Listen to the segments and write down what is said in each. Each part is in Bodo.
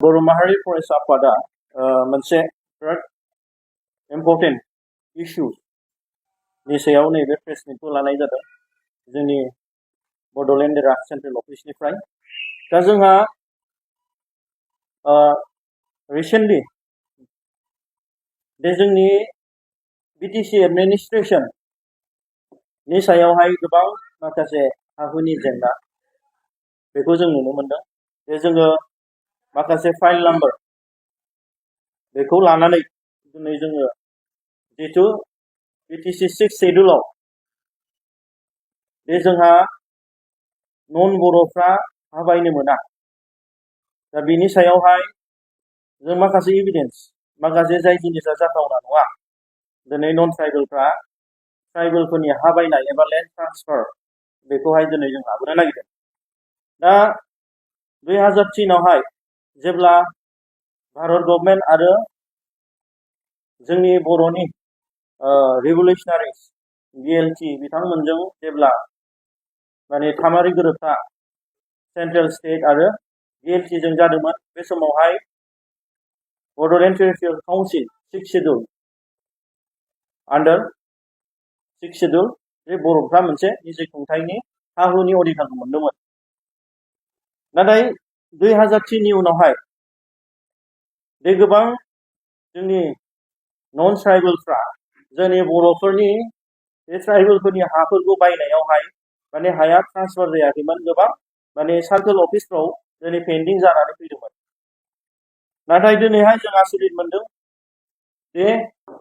बर' माहारि फरायसा आफादा मोनसे बिराद इम्पर्टेन्ट इस्युनि सायाव नैबे प्रेस मिटखौ लानाय जादों जोंनि बड'लेण्ड एरिया सेन्ट्रेल अफिसनिफ्राय। दा जोंहा रिसेन्टलि बे जोंनि बिटिसि एडमिनिस्ट्रेसननि सायावहाय गोबां माखासे हा-हुनि जेंना बेखौ जों नुनो मोनदों। जे जोङो माखासे फाइल नाम्बार बेखौ लानानै दिनै जोङो जिहेथु बिटिसि 6 शेड्युलाव बे जोंहा नन बर'फ्रा हा बायनो मोना। दा बिनि सायावहाय जों माखासे एभिडेन्स माखासे जाय जिनिसा जाथावना नङा दिनै नन ट्राइबेलफ्रा ट्राइबेलफोरनि हा बायनाय एबा लेन्ड ट्रान्सफार बेखौहाय दिनै जों लाबोनो नागिरदों। दा 2003आवहाय जेब्ला भारत गभर्नमेन्ट आरो जोंनि बर'नि रिभलिउसनारिस बिएलटि बिथांमोनजों जेब्ला माने थामारि गोरोबथा सेन्ट्रेल स्टेट आरो बिएलटिजों जादोंमोन, बे समावहाय बड'लेण्ड टेरिटरियेल काउन्सिल 6 शेड्युल आन्डार 6 शेड्युल बे बर'फ्रा मोनसे निजे खुंथायनि हा-हुनि अधिकारखौ मोनदोंमोन। नाथाय 2003नि उनावहाय बे गोबां जोंनि नन ट्राइबेलफ्रा जोंनि बर'फोरनि बे ट्राइबेलफोरनि हाफोरखौ बायनायावहाय माने हाया ट्रान्सफार जायाखैमोन। गोबां माने सार्कल अफिसफ्राव दिनै पेन्डिं जानानै फैदोंमोन। नाथाय दिनैहाय जों आसरित मोनदों जे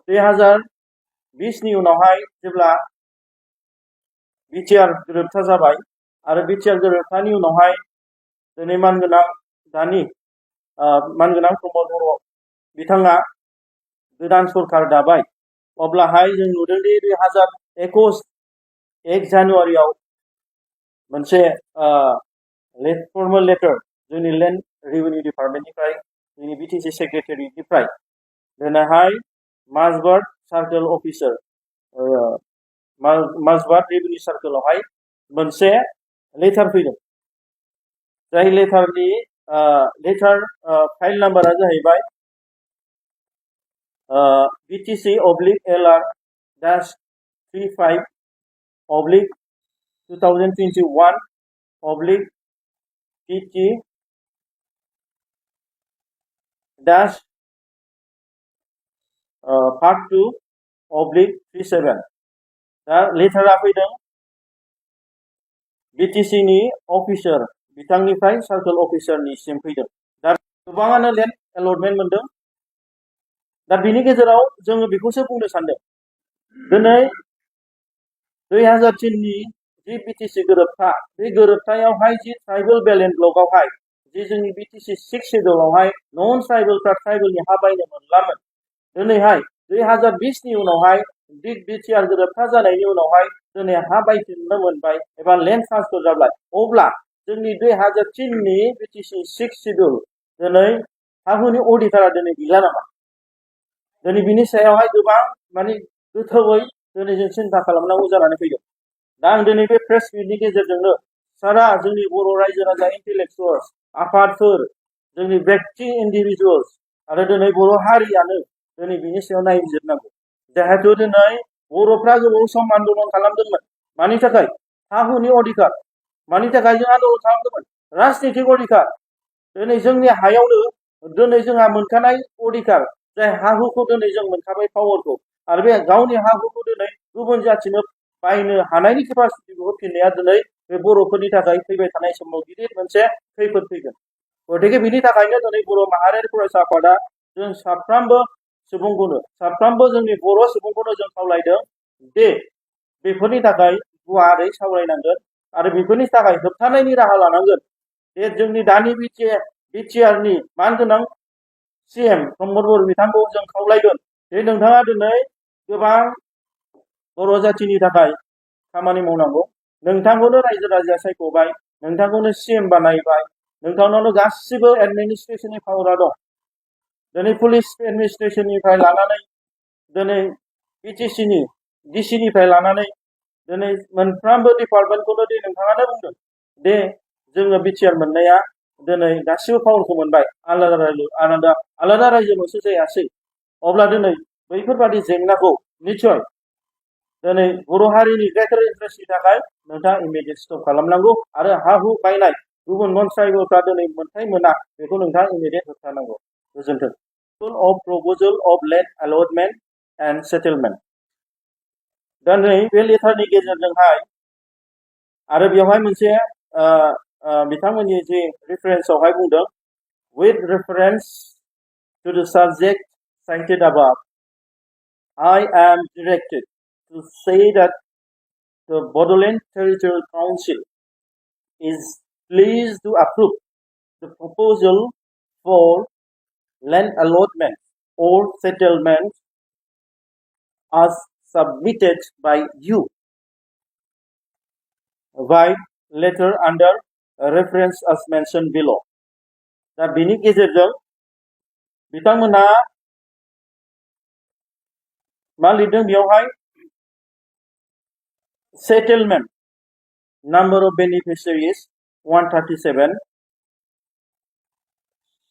2020नि उनावहाय जेब्ला बिटिआर गोरोबथा जाबाय आरो बिटिआर गोरोबथानि उनावहाय दिनै मानगोनां दानि मानगोनां प्रमद बर' बिथाङा गोदान सरकार दाबाय, अब्लाहाय जों नुदोंदि 2021 1 जानुवारियाव मोनसे फर्मेल लेटार जोंनि लेन्ड रेभिनिउ डिपार्टमेन्टनिफ्राय जोंनि बिटिसि सेक्रेटारिनिफ्राय दिनैहाय माजबाद सार्कल अफिसार माजबाद रेभिनिउ सार्कलावहाय मोनसे लेटार फैदों। जाय लेटारनि फाइल नाम्बारा जाहैबाय BTC/2021/PT-2/37। दा लेटारा फैदों बिटिसिनि अफिसार बिथांनिफ्राय सार्कल अफिसारनिसिम फैदों। दा गोबाङानो लेन्ड एलटमेन्ट मोनदों। दा बिनि गेजेराव जोङो बेखौसो बुंनो सानदों, दिनै 2003नि जि बिटिसि गोरोबथा, बे गोरोबथायावहाय जि ट्राइबेल बेलेन्स ब्लकआवहाय जि जोंनि बिटिसि 6 शेड्युलावहाय नन ट्राइबेलफ्रा ट्राइबेलनि हा बायनो मोनलामोन। दिनैहाय 2020नि उनावहाय बिटिआर गोरोबथा जानायनि उनावहाय दिनै हा बायफिननो मोनबाय एबा लेन्ड ट्रान्सफार जाबाय। अब्ला जोंनि 2003नि बिटिसि 6 शेड्युल दिनै हा-हुनि अधिकारा दिनै गैला नामा? दिनै बिनि सायावहाय गोबां माने गोथौयै दिनै जों सिन्था खालामनांगौ जानानै फैदों। दा आं दिनै बे प्रेस मिटनि गेजेरजोंनो सारा जोंनि बर' रायजो राजा इन्टेलेक्सुवेल्स आफादफोर जोंनि व्यक्ति इन्डिभिजुवेल्स आरो दिनै बर' हारियानो दिनै बिनि सायाव नायबिजिरनांगौ। जिहेतु दिनै बर'फ्रा गोबाव सम आन्दलन खालामदोंमोन। मानि थाखाय? हा-हुनि अधिकार। मानि थाखाय जों आन्दलन खालामदोंमोन? राजनितिक अधिकार। दिनै जोंनि हायावनो दिनै जोंहा मोनखानाय अधिकार, जाय हा-हुखौ दिनै जों मोनखाबाय पावारखौ, आरो बे गावनि हा-हुखौ दिनै गुबुन जाथिनो बायनो हानायनि केपासिटिखौ होफिननाया दिनै बे बर'फोरनि थाखाय फैबाय थानाय समाव गिदिर मोनसे खैफोद फैगोन। गतिके बिनि थाखायनो दिनै बर' माहारियारि फरायसा आफादा जों साफ्रोमबो जोंनि बर' सुबुंखौनो जों खावलायदों दे बेफोरनि थाखाय गुवारै सावरायनांगोन आरो बेफोरनि थाखाय होबथानायनि राहा लानांगोन। जे जोंनि दानि बिटिआरनि मानगोनां सिएम प्रमद बर' बिथांखौ जों खावलायगोन जे नोंथाङा दिनै गोबां बर' जाथिनि थाखाय खामानि मावनांगौ। नोंथांखौनो रायजो राजाया सायख'बाय, नोंथांखौनो सिएम बानायबाय, नोंथांनावनो गासिबो एडमिनिस्ट्रेसननि पावारा दं। दिनै पुलिस एडमिनिस्ट्रेसननिफ्राय लानानै दिनै बिटिसिनि डिसिनिफ्राय लानानै दिनै मोनफ्रोमबो डिपार्टमेन्टखौनो नोंथाङानो बुंदों दे जोङो बिटिआर मोननाया दिनै गासिबो पावारखौ मोनबाय आलादा रायजोल'सो जायासै अब्ला दिनै बैफोरबादि जेंनाखौ निस्सय दिनै बर' हारिनि ग्रेटार इन्टारेस्टनि थाखाय नोंथाङा इमिडियेट स्टप खालामनांगौ आरो हा हु बायनाय गुबुन नन ट्राइबेलफ्रा दिनै मोनथाय मोना बेखौ नोंथाङा इमिडियेट होबथानांगौ गोजोन्थों of proposal of land allotment and settlement दा नै बे लेटारनि गेजेरजोंहाय आरो बेवहाय मोनसे बिथांमोननि जे रेफारेन्सआवहाय बुंदों with reference to the subject cited above I am directed to say that the Bodoland Territorial Council is pleased to approve the proposal for land allotment or settlement as submitted by you by letter under reference as mentioned below. दा बिनि गेजेरजों बिथांमोना मा लिरदों बेयावहाय settlement number of beneficiaries 137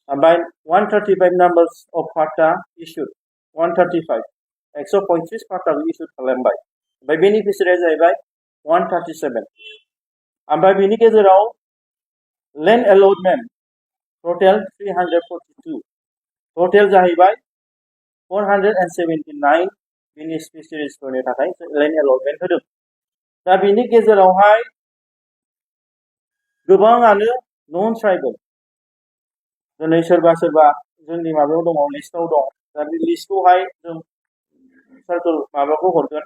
by 135 numbers of pata issued 135 135 pata issued खालामबाय ओमफ्राय बेनिफिसियारिया जाहैबाय 137 ओमफ्राय बिनि गेजेराव land allotment total 342 total जाहैबाय 479 बेनिफिसियारिसफोरनि थाखाय land allotment होदों दा बिनि गेजेरावहाय गोबाङानो नन ट्राइबेल दिनै सोरबा जोंनि माबायाव दङ लिस्टआव दं दा बे लिस्टखौहाय जों सार्कल माबाखौ हरगोन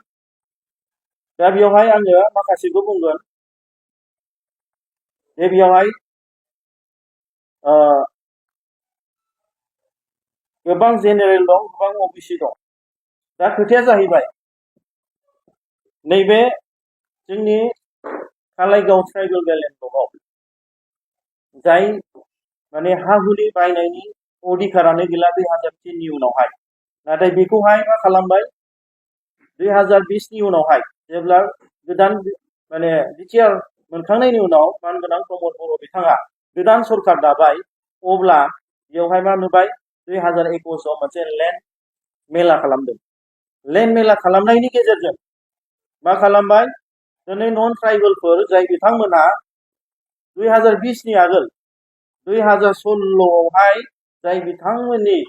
दा बेयावहाय आङो माखासेखौ बुंगोन जे बेयावहाय गोबां जेनेरेल दं गोबां ओबीसी दं दा खोथाया जाहैबाय नैबे जोंनि कालाइगाव ट्राइबेल बेलेन्स ब्लकआव जाय माने हा हुनि बायनायनि अधिकारानो गैला 2003 नि उनावहाय नाथाय बेखौहाय मा खालामबाय 2020 नि उनावहाय जेब्ला गोदान माने बिटिआर मोनखांनायनि उनाव मानगोनां प्रमद बर' बिथाङा गोदान सरकार दाबाय अब्ला बेवहाय मा नुबाय 2021 आव मोनसे लेन्ड मेला खालामदों लेन्ड मेला खालामनायनि गेजेरजों मा खालामबाय दिनै नन ट्राइबेलफोर जाय बिथांमोना 2020 नि आगोल 2016 आवहाय जाय बिथांमोननि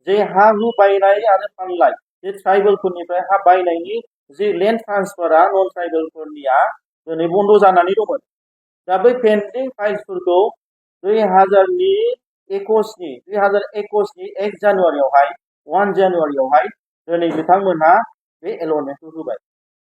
जे हा हु बायनाय आरो फानलाय जे ट्राइबेलफोरनिफ्राय हा बायनायनि जे लेन्ड ट्रान्सफारा नन ट्राइबेलफोरनिया दिनै बन्द जानानै दंमोन दा बै पेन्डिं फाइल्सफोरखौ 2021 नि 1 जानुवारियावहाय दिनै बिथांमोनहा बे एलटमेन्टखौ होबाय